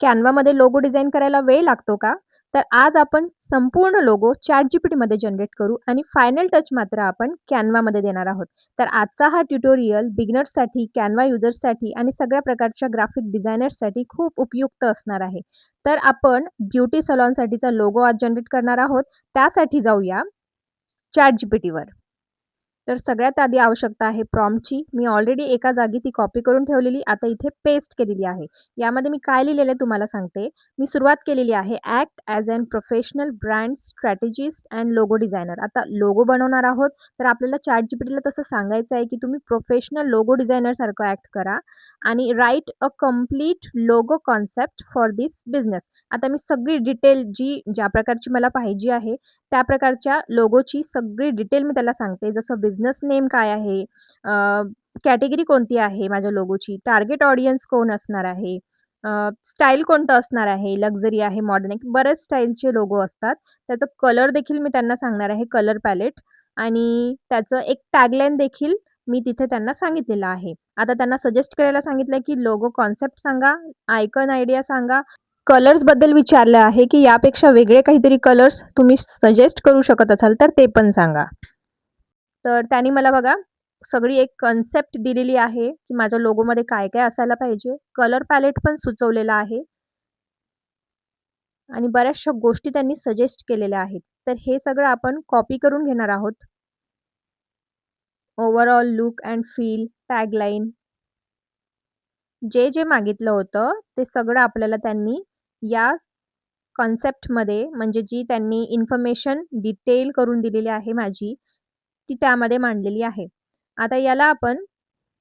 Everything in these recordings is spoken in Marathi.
कॅनव्हामध्ये लोगो डिझाइन करायला वेळ लागतो का? तर आज आपण संपूर्ण लोगो ChatGPTमध्ये जनरेट करू आणि फायनल टच मात्र आपण कॅनव्हामध्ये देणार आहोत. तर आजचा हा ट्युटोरियल बिगिनर्ससाठी, कॅनव्हा युजर्ससाठी आणि सगळ्या प्रकारच्या ग्राफिक डिझायनर्ससाठी खूप उपयुक्त असणार आहे. तर आपण ब्युटी सलॉनसाठीचा लोगो आज जनरेट करणार आहोत. त्यासाठी जाऊया ChatGPTवर. तर सगळ्यात आधी आवश्यकता आहे प्रॉम्प्टची. मी ऑलरेडी एका जागी ती कॉपी करून ठेवलेली, आता इथे पेस्ट केलेली आहे. यामध्ये मी काय लिहिलेलं आहे तुम्हाला सांगते. मी सुरुवात केलेली आहे, act as an professional brand strategist and logo designer. आता लोगो बनवणार आहोत, तर आपल्याला ChatGPTला तसं सांगायचं आहे, की तुम्ही प्रोफेशनल लोगो डिझायनरसारखं ॲक्ट करा आणि right a complete logo concept for this business. आता मी सगळी डिटेल ज्या प्रकारची मला पाहिजे आहे, त्या प्रकारच्या लोगोची सगळी डिटेल मी त्याला सांगते. जसं बिझनेस नेम काय आहे, कॅटेगरी कोणती आहे माझ्या लोगोची, टार्गेट ऑडियन्स कोण असणार आहे, स्टाईल कोणतं असणार आहे, लक्झरी आहे, मॉडर्न आहे, बरेच स्टाईलचे लोगो असतात. त्याचं कलर देखील मी त्यांना सांगणार आहे, कलर पॅलेट आणि त्याचं एक टॅगलाईन देखील मी तिथे त्यांना सांगितलेलं आहे. आता त्यांना सजेस्ट करायला सांगितलं की लोगो कॉन्सेप्ट सांगा, आयकॉन आयडिया सांगा, कलर्सबद्दल विचारलं आहे, की यापेक्षा वेगळे काहीतरी कलर्स तुम्ही सजेस्ट करू शकत असाल तर ते पण सांगा. तर त्यांनी मला बघा सगळी एक कन्सेप्ट दिलेली आहे, की माझ्या लोगोमध्ये काय-काय असायला पाहिजे. कलर पॅलेट पण सुचवलेला आहे आणि बऱ्याचशा गोष्टी त्यांनी सजेस्ट केलेल्या आहेत. तर हे सगळं आपण कॉपी करून घेणार आहोत. Overall look and feel, tagline जे मागितलं होतं, ते सगळं आपल्याला त्यांनी या कॉन्सेप्टमध्ये म्हणजे जी त्यांनी इन्फॉर्मेशन डिटेल करून दिलेली आहे माझी, ती त्यामध्ये मांडलेली आहे. आता याला आपण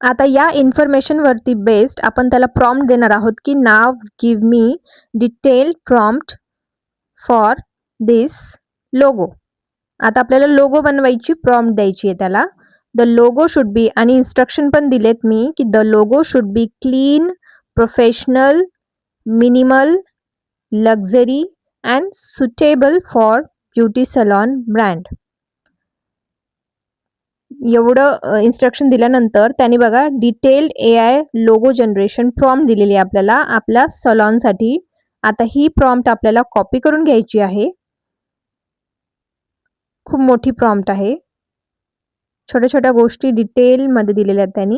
आता या इन्फॉर्मेशनवरती बेस्ड आपण त्याला प्रॉम्प्ट देणार आहोत, की now give me detailed prompt for this logo. आता आपल्याला लोगो बनवायची प्रॉम्प्ट द्यायची आहे त्याला. द लोगो शुड बी आणि इन्स्ट्रक्शन पण दिलेत मी, की the logo should be clean, professional, minimal, luxury and suitable for beauty salon brand. एवढं इन्स्ट्रक्शन दिल्यानंतर त्यांनी बघा detailed AI logo generation prompt दिलेली आहे आपल्याला आपल्या सलॉनसाठी. आता ही प्रॉम्प्ट आपल्याला कॉपी करून घ्यायची आहे. खूप मोठी प्रॉम्प्ट आहे. छोट्या-छोट्या गोष्टी डिटेलमध्ये दिलेल्या आहेत त्यांनी.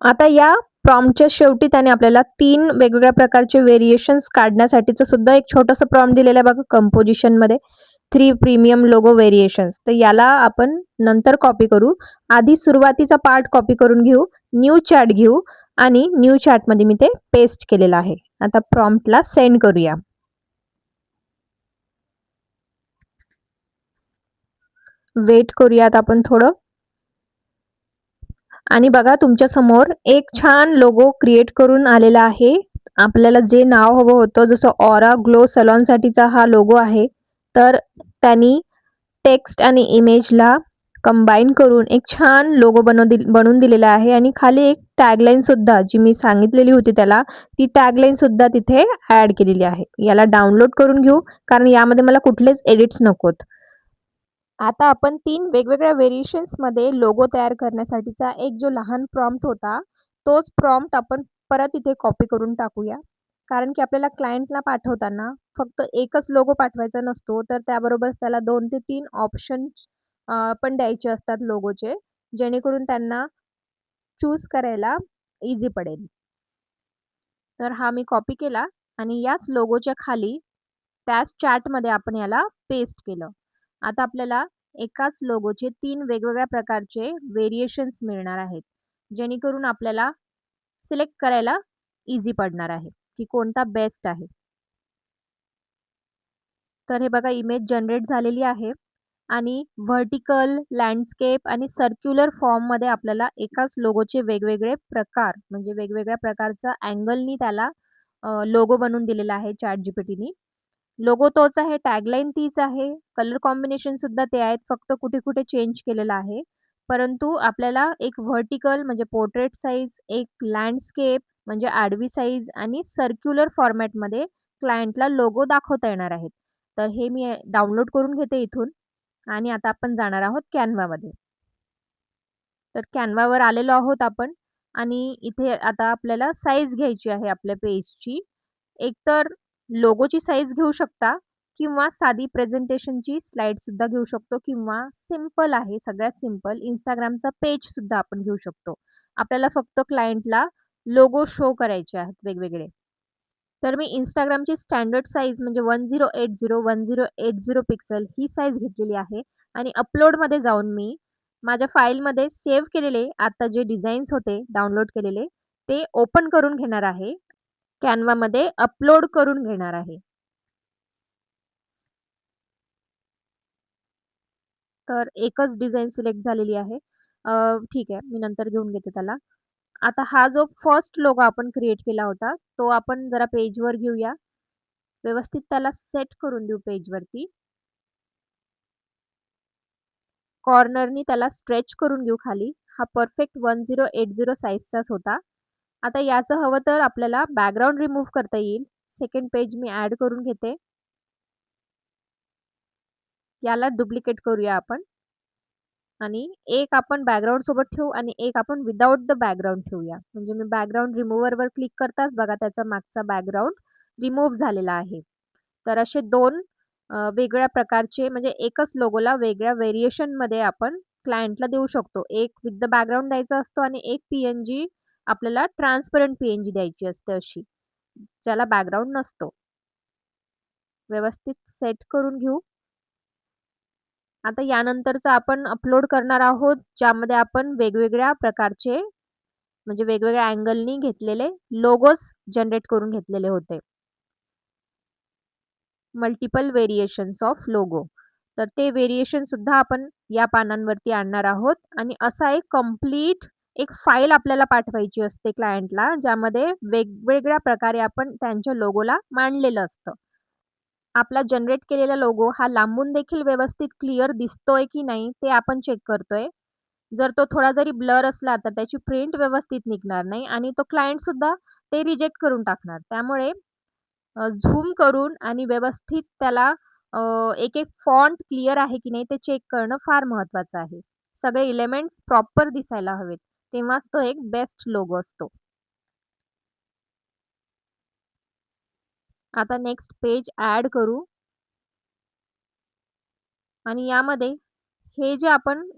आता या प्रॉम्प्टच्या शेवटी त्याने आपल्याला 3 वेगवेगळ्या प्रकारचे व्हेरिएशन्स काढण्यासाठीचं सुद्धा एक छोटंसं प्रॉम्प्ट दिलेलं आहे बघा कंपोझिशनमध्ये. 3 प्रीमियम लोगो व्हेरिएशन्स. तर याला आपण नंतर कॉपी करू. आधी सुरुवातीचा पार्ट कॉपी करून घेऊ, न्यू चॅट घेऊ आणि न्यू चॅटमध्ये मी ते पेस्ट केलेलं आहे. आता प्रॉम्प्टला सेंड करूया. वेट करूयात आपण थोडं. आणि बघा तुमच्या समोर एक छान लोगो क्रिएट करून आलेला आहे. आपल्याला जे नाव हवं होतं जसं ऑरा ग्लो सलॉनसाठीचा हा लोगो आहे. तर त्यांनी टेक्स्ट आणि इमेजला कंबाईन करून एक छान लोगो बनवून दिलेला आहे आणि खाली एक टॅगलाईन सुद्धा जी मी सांगितलेली होती त्याला, ती टॅगलाईन सुद्धा तिथे ॲड केलेली आहे. याला डाउनलोड करून घेऊ कारण यामध्ये मला कुठलेच एडिट्स नकोत. आता आपण 3 वेगवेगळ्या व्हेरिएशन्समध्ये लोगो तयार करण्यासाठीचा एक जो लहान प्रॉम्प्ट होता, तोच प्रॉम्प्ट आपण परत इथे कॉपी करून टाकूया. कारण की आपल्याला क्लायंटला पाठवताना फक्त एकच लोगो पाठवायचा नसतो, तर त्याबरोबर त्याला 2 ते 3 ऑप्शन्स पण द्यायचे असतात लोगोचे, जेणेकरून त्यांना चूज करायला ईझी पडेल. तर हा मी कॉपी केला आणि याच लोगोच्या खाली त्याच चार्टमध्ये आपण याला पेस्ट केलं. आता आपल्याला एकाच लोगोचे 3 वेगवेगळ्या प्रकारचे व्हेरिएशन्स मिळणार आहेत. जेणेकरून आपल्याला सिलेक्ट करायला ईझी पडणार आहे, की कोणता बेस्ट आहे. तर हे बघा इमेज जनरेट झालेली आहे आणि व्हर्टिकल, लँडस्केप आणि सर्क्युलर फॉर्ममध्ये आपल्याला एकाच लोगोचे वेगवेगळे प्रकार म्हणजे वेगवेगळ्या प्रकारचा अँगलनी त्याला लोगो बनवून दिलेला आहे ChatGPTनी. लोगो तोच आहे, टॅगलाईन तीच आहे, कलर कॉम्बिनेशन सुद्धा ते आहेत, फक्त कुठे-कुठे चेंज केलेलं आहे. परंतु आपल्याला एक व्हर्टिकल म्हणजे पोर्ट्रेट साइज, एक लँडस्केप म्हणजे आडवी साइज आणि सर्क्युलर फॉर्मॅटमध्ये क्लायंटला लोगो दाखवता येणार आहेत. तर हे मी डाउनलोड करून घेते इथून आणि आता आपण जाणार आहोत कॅनव्हामध्ये. तर कॅनव्हावर आलेलो आहोत आपण. आणि इथे आता आपल्याला साईज घ्यायची आहे आपल्या पेजची. एकतर लोगोची साईज घेऊ शकता किंवा साधी प्रेझेंटेशनची स्लाईडसुद्धा घेऊ शकतो किंवा सिंपल आहे, सगळ्यात सिंपल Instagramचा पेजसुद्धा आपण घेऊ शकतो. आपल्याला फक्त क्लायंटला लोगो शो करायचे आहेत वेगवेगळे. तर मी Instagramची स्टँडर्ड साईज म्हणजे 1080 पिक्सल ही साईज घेतलेली आहे आणि अपलोडमध्ये जाऊन मी माझ्या फाईलमध्ये सेव्ह केलेले आता जे डिझाईन्स होते डाउनलोड केलेले, ते ओपन करून घेणार आहे. Canvaमध्ये अपलोड करून घेणार आहे. तर एकच डिझाइन सिलेक्ट झालेली आहे. ठीक आहे, मी नंतर घेऊन घेते त्याला. आता हा जो फर्स्ट लोगो आपण क्रिएट केला होता, तो आपण जरा पेजवर घेऊया. व्यवस्थित त्याला सेट करून देऊ पेजवरती. कॉर्नरनी त्याला स्ट्रेच करून घेऊ खाली. हा परफेक्ट 1080 साइजचाच होता. आता याचं हवं तर आपल्याला बॅकग्राऊंड रिमूव्ह करता येईल. सेकंड पेज मी ॲड करून घेते. याला डुप्लिकेट करूया आपण आणि एक आपण बॅकग्राऊंड सोबत ठेवू आणि एक आपण विदाऊट द बॅकग्राऊंड ठेवूया. म्हणजे मी बॅकग्राऊंड रिमूव्हरवर क्लिक करताच बघा त्याचा मागचा बॅकग्राऊंड रिमूव्ह झालेला आहे. तर असे 2 वेगळ्या प्रकारचे म्हणजे एकच लोगोला वेगळ्या व्हेरिएशनमध्ये आपण क्लायंटला देऊ शकतो. एक विथ द बॅकग्राऊंड द्यायचा असतो आणि एक पी-एन-जी आपल्याला ट्रान्सपरंट पी-एन-जी द्यायची असते अशी, ज्याला बॅकग्राऊंड नसतो. व्यवस्थित सेट करून घेऊ. आता यानंतरचं आपण अपलोड करणार आहोत, ज्यामध्ये आपण वेगवेगळ्या प्रकारचे म्हणजे वेगवेगळ्या अँगलनी घेतलेले लोगोज जनरेट करून घेतलेले होते. Multiple variations of logo. तर ते व्हेरिएशन सुद्धा आपण या पानांवरती आणणार आहोत आणि असा एक कंप्लीट एक फाईल आपल्याला पाठवायची असते क्लायंटला, ज्यामध्ये वेगवेगळ्या प्रकारे आपण त्यांच्या लोगोला मांडलेलं असतं. आपला जनरेट केलेला लोगो हा लांबून देखील व्यवस्थित क्लिअर दिसतोय की नाही ते आपण चेक करतोय. जर तो थोडा जरी ब्लर असला तर त्याची प्रिंट व्यवस्थित निघणार नाही आणि तो क्लायंटसुद्धा ते रिजेक्ट करून टाकणार. त्यामुळे झूम करून आणि व्यवस्थित त्याला अ, एक-एक फॉन्ट क्लिअर आहे की नाही ते चेक करणं फार महत्त्वाचं आहे. सगळे एलिमेंट्स प्रॉपर दिसायला हवेत. तेव्हाच तो एक बेस्ट लोगो असतो. आता नेक्स्ट पेज ॲड करू आणि यामध्ये हे जे आपण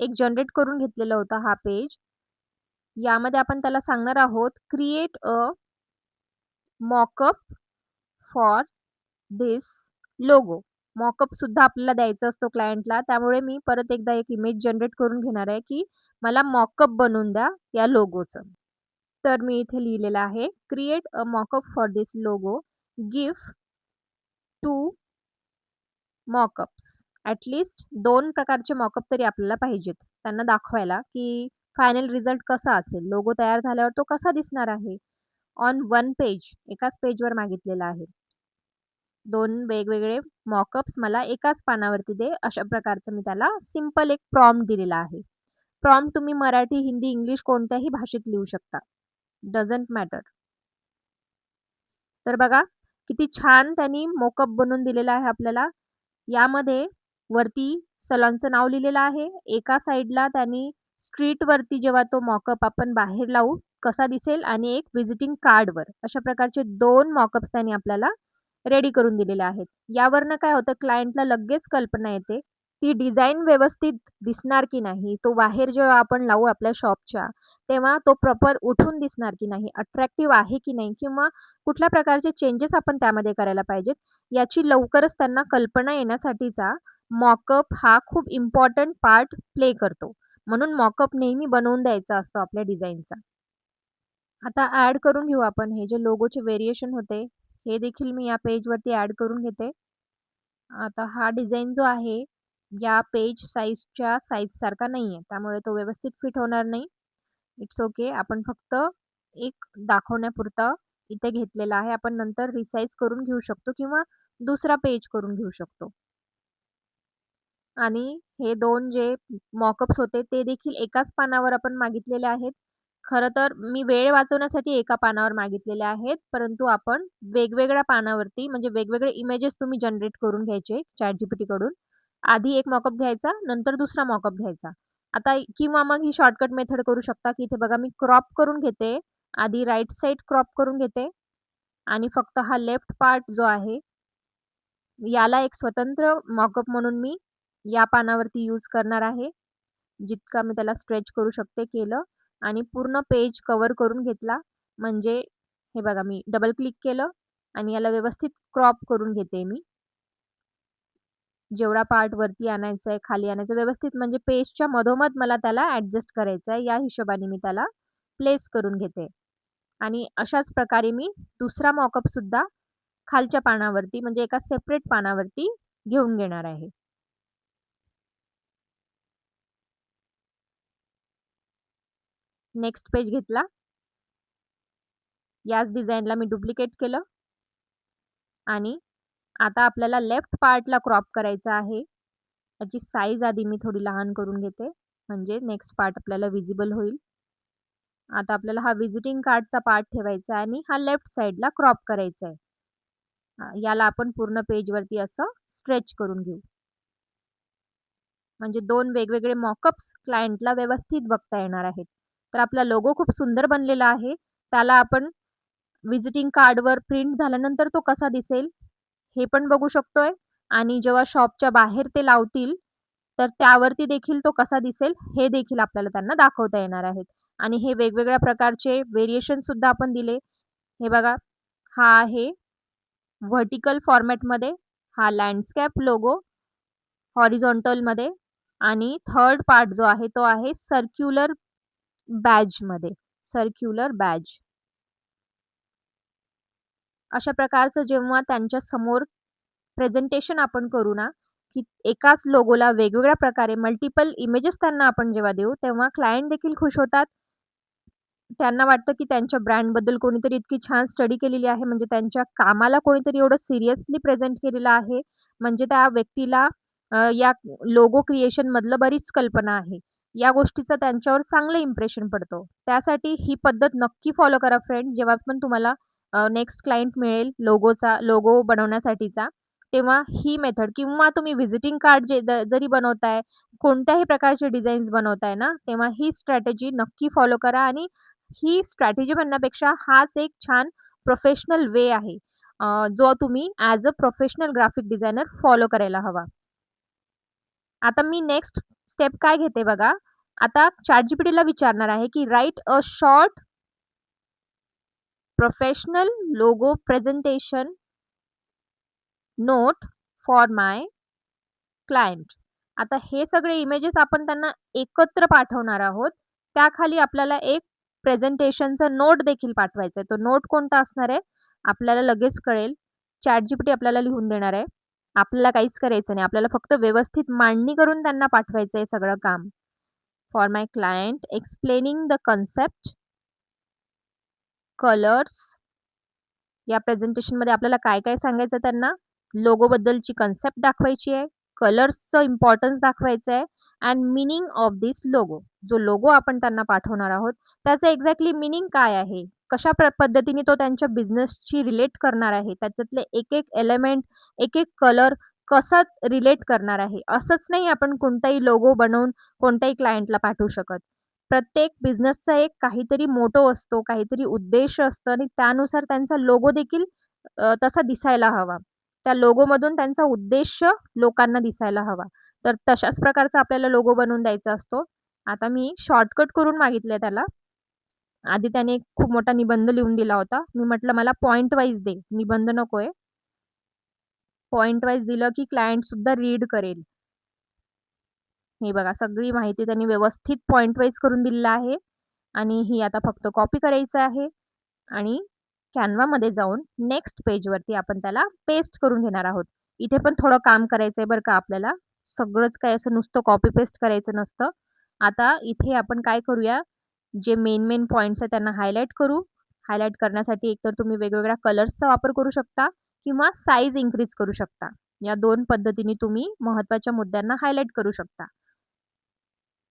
एक जनरेट करून घेतलेलं होतं हा पेज, यामध्ये आपण त्याला सांगणार आहोत create a mock-up for this logo. Mock-up सुद्धा आपल्याला द्यायचा असतो क्लायंटला. त्यामुळे मी परत एकदा एक इमेज जनरेट करून घेणार आहे, की मला मॉकअप बनवून द्या या लोगोचं. तर मी इथे लिहिलेलं आहे, create a mock-up for this logo. Give 2 mockups. At least 2 प्रकारचे मॉकअप तरी आपल्याला पाहिजेत. त्यांना दाखवायला, की फायनल रिझल्ट कसा असेल, लोगो तयार झाल्यावर तो कसा दिसणार आहे. ऑन वन पेज, एकाच पेजवर मागितलेला आहे. 2 वेगवेगळे मॉकअप्स मला एकाच पानावरती दे, अशा प्रकारचं मी त्याला सिंपल एक प्रॉम्प्ट दिलेला आहे. प्रॉम्प्ट तुम्ही मराठी, हिंदी, इंग्लिश कोणत्याही भाषेत लिहू शकता. Doesn't matter. तर बघा, किती छान त्यांनी मोकअप बनवून दिलेला आहे आपल्याला. यामध्ये वरती सलॉनचं नाव लिहिलेलं आहे. एका साइडला त्यांनी स्ट्रीटवरती जेव्हा तो मॉकअप आपण बाहेर लावू, कसा दिसेल आणि एक व्हिजिटिंग कार्डवर अशा प्रकारचे 2 मॉकअप्स त्यांनी आपल्याला रेडी करून दिलेले आहेत. यावरनं काय होतं क्लायंटला लगेच कल्पना येते, ती डिझाइन व्यवस्थित दिसणार की नाही? तो बाहेर जेव्हा आपण लावू आपल्या शॉपच्या, तेव्हा तो प्रॉपर उठून दिसणार की नाही? अट्रॅक्टिव्ह आहे की नाही? किंवा कुठल्या प्रकारचे चेंजेस आपण त्यामध्ये करायला पाहिजेत, याची लवकरच त्यांना कल्पना येण्यासाठीचा मॉकअप हा खूप इम्पोर्टंट पार्ट प्ले करतो. म्हणून मॉकअप नेहमी बनवून द्यायचा असतो आपल्या डिझाइनचा. आता ॲड करून घेऊ आपण हे जे लोगोचे व्हेरिएशन होते, हे देखील मी या पेजवरती ॲड करून घेते. आता हा डिझाइन जो आहे, या पेज साइजच्या साइजसारखा नाहीये. त्यामुळे तो व्यवस्थित फिट होणार नाही. It's okay. आपण फक्त एक दाखवण्यापुरता इथे घेतलेला आहे. आपण नंतर रिसाइज करून घेऊ शकतो किंवा दुसरा पेज करून घेऊ शकतो. आणि हे 2 जे मॉकअप्स होते ते देखील एकाच पानावर आपण मागितलेले आहेत. खरं तर मी वेळ वाचवण्यासाठी एका पानावर मागितलेले आहेत. परंतु आपण वेगवेगळ्या पानावरती म्हणजे वेगवेगळे इमेजेस तुम्ही जनरेट करून घ्यायचे ChatGPTकडून. आधी एक मॉकअप घ्यायचा, नंतर दुसरा मॉकअप घ्यायचा. आता किंवा मग ही शॉर्टकट मेथड करू शकता, की इथे बघा मी क्रॉप करून घेते. आधी राइट साइड क्रॉप करून घेते आणि फक्त हा लेफ्ट पार्ट जो आहे, याला एक स्वतंत्र मॉकअप म्हणून मी या पानावरती यूज करणार आहे. जितका मी त्याला स्ट्रेच करू शकते केलं आणि पूर्ण पेज कव्हर करून घेतला. म्हणजे हे बघा मी डबल क्लिक केलं आणि याला व्यवस्थित क्रॉप करून घेते मी. जेवढा पार्ट वरती आणायचा आहे, खाली आणायचं व्यवस्थित म्हणजे पेजच्या मधोमध मला त्याला ॲडजस्ट करायचं आहे. या हिशोबाने मी त्याला प्लेस करून घेते आणि अशाच प्रकारे मी दुसरा मॉकअपसुद्धा खालच्या पानावरती म्हणजे एका सेपरेट पानावरती घेऊन घेणार आहे. नेक्स्ट पेज घेतला. याच डिझाईनला मी डुप्लिकेट केलं आणि आता आपल्याला लेफ्ट पार्टला क्रॉप करायचा आहे. त्याची साईज आधी मी थोडी लहान करून घेते, म्हणजे नेक्स्ट पार्ट आपल्याला व्हिजिबल होईल. आता आपल्याला हा व्हिजिटिंग कार्डचा पार्ट ठेवायचा आहे आणि हा लेफ्ट साइडला क्रॉप करायचा आहे. याला आपण पूर्ण पेजवरती असं स्ट्रेच करून घेऊ. म्हणजे 2 वेगवेगळे मॉकअप्स क्लायंटला व्यवस्थित बघता येणार आहेत. तर आपला लोगो खूप सुंदर बनलेला आहे. त्याला आपण व्हिजिटिंग कार्डवर प्रिंट झाल्यानंतर तो कसा दिसेल, हे पण बघू शकतोय आणि जेव्हा शॉपच्या बाहेर ते लावतील, तर त्यावरती देखील तो कसा दिसेल, हे देखील आपल्याला त्यांना दाखवता येणार आहेत. आणि हे वेगवेगळ्या प्रकारचे व्हेरिएशनसुद्धा आपण दिले. हे बघा, हा आहे व्हर्टिकल फॉर्मॅटमध्ये, हा लँडस्केप लोगो हॉरिझॉन्टलमध्ये आणि थर्ड पार्ट जो आहे, तो आहे बॅजमध्ये, सर्क्युलर बॅज. अशा प्रकारचं जेव्हा त्यांच्या समोर प्रेझेंटेशन आपण करू ना, की एकाच लोगोला वेगवेगळ्या प्रकारे मल्टिपल इमेजेस त्यांना आपण जेव्हा देऊ, तेव्हा क्लायंट देखील खुश होतात. त्यांना वाटतं, की त्यांच्या ब्रँडबद्दल कोणीतरी इतकी छान स्टडी केलेली आहे, म्हणजे त्यांच्या कामाला कोणीतरी एवढं सिरियसली प्रेझेंट केलेलं आहे. म्हणजे त्या व्यक्तीला या लोगो क्रिएशनमधलं बरीच कल्पना आहे. या गोष्टीचा त्यांच्यावर चांगलं इम्प्रेशन पडतो. त्यासाठी ही पद्धत नक्की फॉलो करा फ्रेंड्स. जेव्हा पण तुम्हाला नेक्स्ट क्लायंट मिळेल लोगो बनवण्यासाठीचा, तेव्हा ही मेथड किंवा तुम्ही व्हिजिटिंग कार्ड जरी बनवताय, कोणत्याही प्रकारचे डिझाईन्स बनवताय ना, तेव्हा ही स्ट्रॅटेजी नक्की फॉलो करा आणि ही स्ट्रॅटेजी म्हणण्यापेक्षा हाच एक छान प्रोफेशनल वे आहे. जो तुम्ही as a professional graphic designer follow करायला हवा. आता मी नेक्स्ट स्टेप काय घेते बघा. आता ChatGPTला विचारणार आहे, की right a short professional logo presentation note for my client. आता हे सगळे इमेजेस आपण त्यांना एकत्र पाठवणार आहोत. त्याखाली आपल्याला एक प्रेझेंटेशनचा नोट देखील पाठवायचा आहे. तो नोट कोणता असणार आहे? आपल्याला लगेच कळेल. ChatGPT आपल्याला लिहून देणार आहे. आपल्याला काहीच करायचं नाही. आपल्याला फक्त व्यवस्थित मांडणी करून त्यांना पाठवायचं आहे सगळं काम. For my client explaining the concept, colours या प्रेझेंटेशनमध्ये आपल्याला काय-काय सांगायचं त्यांना? लोगोबद्दलची कन्सेप्ट दाखवायची आहे, कलर्सचं इम्पोर्टन्स दाखवायचं आहे and meaning of this logo. जो लोगो आपण त्यांना पाठवणार आहोत, त्याचं एक्झॅक्टली मीनिंग काय आहे? कशा पद्धतीने तो त्यांच्या बिझनेसशी रिलेट करणार आहे? त्याच्यातले एक-एक एलिमेंट, एक-एक कलर कसा रिलेट करणार आहे? असंच नाही आपण कोणताही लोगो बनवून कोणत्याही क्लायंटला पाठवू शकत. प्रत्येक बिझनेसचा एक काहीतरी मोटो असतो, काहीतरी उद्देश असतं आणि त्यानुसार त्यांचा लोगो देखील तसा दिसायला हवा. त्या लोगोमधून त्यांचा उद्देश लोकांना दिसायला हवा. तर तशाच प्रकारचा आपल्याला लोगो बनवून द्यायचा असतो. आता मी शॉर्टकट करून मागितलंय त्याला. आधी त्याने एक खूप मोठा निबंध लिहून दिला होता. मी म्हटलं मला पॉइंट वाईज दे, निबंध नकोय. पॉइंट वाईज दिलं की क्लायंटसुद्धा रीड करेल. हे बघा सगळी माहिती त्यांनी व्यवस्थित पॉइंट वाईज करून दिलेलं आहे आणि ही आता फक्त कॉपी करायचं आहे आणि Canvaमध्ये जाऊन नेक्स्ट पेजवरती आपण त्याला पेस्ट करून घेणार आहोत. इथे पण थोडं काम करायचं आहे बरं का आपल्याला. सगळंच काय असं नुसतं कॉपी पेस्ट करायचं नसतं. आता इथे आपण काय करूया, जे मेन पॉइंट्स आहेत त्यांना हायलाइट करू. हायलाइट करण्यासाठी एकतर तुम्ही वेगवेगळ्या कलर्सचा वापर करू शकता किंवा साइज इन्क्रीज करू शकता. या 2 पद्धतीने तुम्ही महत्त्वाच्या मुद्द्यांना हायलाइट करू शकता.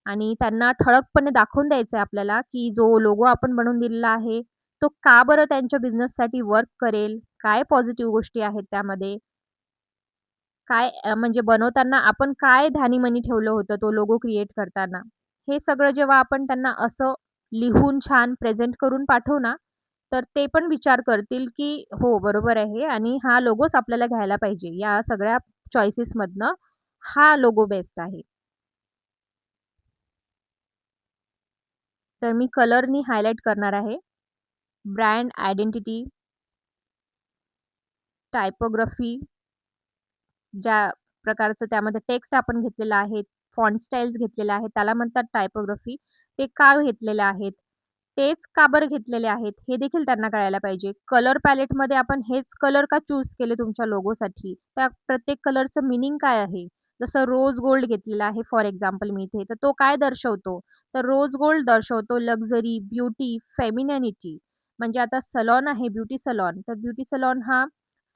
आणि त्यांना ठळकपणे दाखवून द्यायचं आहे आपल्याला, की जो लोगो आपण बनवून दिलेला आहे, तो का बरं त्यांच्या बिझनेससाठी वर्क करेल? काय पॉझिटिव्ह गोष्टी आहेत त्यामध्ये? काय म्हणजे बनवताना आपण काय ध्यानीमनी ठेवलं होतं तो लोगो क्रिएट करताना? हे सगळं जेव्हा आपण त्यांना असं लिहून छान प्रेझेंट करून पाठवू ना, तर ते पण विचार करतील, की हो बरोबर आहे आणि हा लोगोच आपल्याला घ्यायला पाहिजे. या सगळ्या चॉईसेसमधनं हा लोगो बेस्ट आहे. तर मी कलरनी हायलाइट करणार आहे. ब्रँड आयडेंटिटी, टायपोग्राफी, ज्या प्रकारचं त्यामध्ये टेक्स्ट आपण घेतलेलं आहे, फॉन्ट स्टाईल्स घेतलेल्या आहेत, त्याला म्हणतात टायपोग्राफी. ते का घेतलेले आहेत? तेच का बरं घेतलेले आहेत? हे देखील त्यांना कळायला पाहिजे. कलर पॅलेटमध्ये आपण हेच कलर का चूज केले तुमच्या लोगोसाठी? त्या प्रत्येक कलरचं मीनिंग काय आहे? जसं रोज गोल्ड घेतलेला आहे फॉर एक्झाम्पल मी इथे, तर तो काय दर्शवतो? तर रोज गोल्ड दर्शवतो लक्झरी, ब्युटी, फेमिनिनिटी. म्हणजे आता सलॉन आहे ब्युटी सलॉन, तर ब्युटी सलॉन हा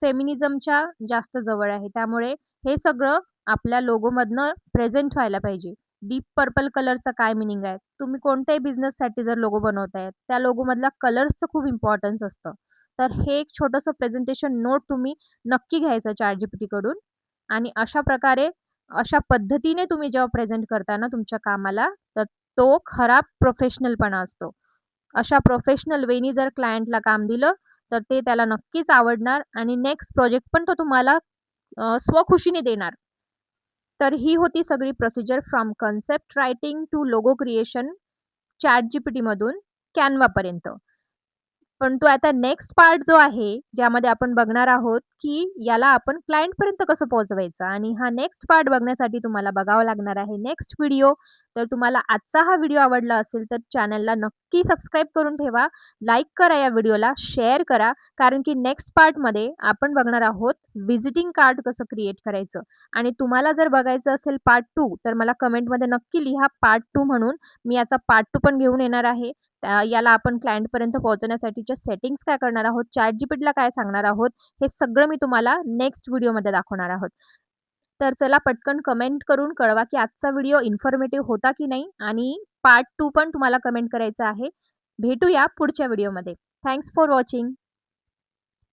फेमिनिझमच्या जास्त जवळ आहे. त्यामुळे हे सगळं आपल्या लोगोमधनं प्रेझेंट व्हायला पाहिजे. डीप पर्पल कलरचा काय मीनिंग आहे? तुम्ही कोणत्याही बिझनेससाठी जर लोगो बनवताय, त्या लोगोमधल्या कलर्सचं खूप इम्पोर्टन्स असतं. तर हे एक छोटंसं प्रेझेंटेशन नोट तुम्ही नक्की घ्यायचं ChatGPTकडून आणि अशा प्रकारे, अशा पद्धतीने तुम्ही जेव्हा प्रेझेंट करता ना तुमच्या कामाला, तर तो खरा प्रोफेशनलपणा असतो. अशा प्रोफेशनल वेनी जर क्लायंटला काम दिलं, तर ते त्याला नक्कीच आवडणार आणि नेक्स्ट प्रोजेक्ट पण तो तुम्हाला स्वखुशीने देणार. तर ही होती सगळी procedure from concept writing to logo creation ChatGPTमधून Canvaपर्यंत. परंतु आता नेक्स्ट पार्ट जो आहे, ज्यामध्ये आपण बघणार आहोत, की याला आपण क्लायंटपर्यंत कसं पोहोचवायचं आणि हा नेक्स्ट पार्ट बघण्यासाठी तुम्हाला बघावं लागणार आहे नेक्स्ट व्हिडिओ. तर तुम्हाला आजचा हा व्हिडिओ आवडला असेल, तर चॅनलला नक्की सबस्क्राईब करून ठेवा. लाईक करा या व्हिडिओला, शेअर करा. कारण की नेक्स्ट पार्टमध्ये आपण बघणार आहोत व्हिजिटिंग कार्ड कसं क्रिएट करायचं आणि तुम्हाला जर बघायचं असेल पार्ट 2 तर मला कमेंटमध्ये नक्की लिहा पार्ट 2 म्हणून. मी याचा पार्ट 2 पण घेऊन येणार आहे. याला आपण क्लायंटपर्यंत पोहोचवण्यासाठीच्या सेटिंग्ज काय करणार आहोत, ChatGPTला काय सांगणार आहोत, हे सगळं मी तुम्हाला नेक्स्ट व्हिडिओमध्ये दाखवणार आहोत. तर चला पटकन कमेंट करून कळवा, की आजचा व्हिडिओ इन्फॉर्मेटिव्ह होता की नाही आणि पार्ट 2 पण तुम्हाला कमेंट करायचा आहे. भेटूया पुढच्या व्हिडिओमध्ये. Thanks for watching.